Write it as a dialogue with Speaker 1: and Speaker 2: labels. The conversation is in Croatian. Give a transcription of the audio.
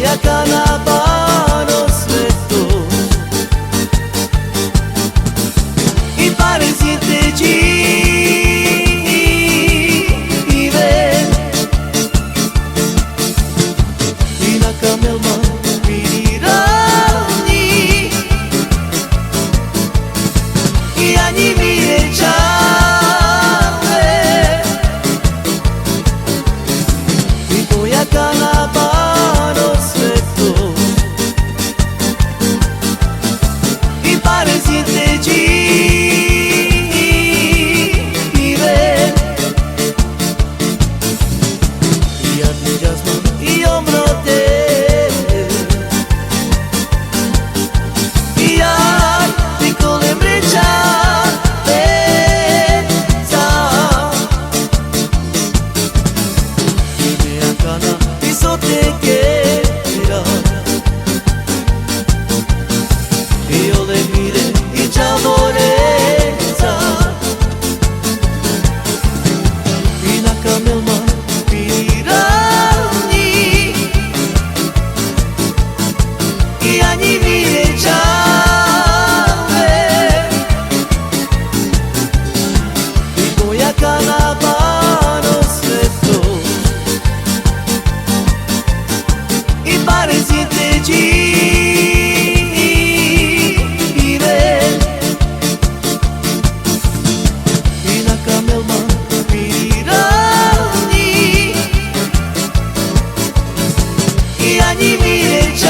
Speaker 1: jaka na bano svetu i pare siete give i na kamelma pirirani i ani mi rečale i to jaka na bano svetu i pare siete give i entusiasmo i ombrote i ai piccole brecciatezza i mia cana i sottegherà io le mire i ciamorezza in a camelma pirani i ani mirečale i to jaka na bano svetu i pare siete give i na kamelma pirani i ani mirečale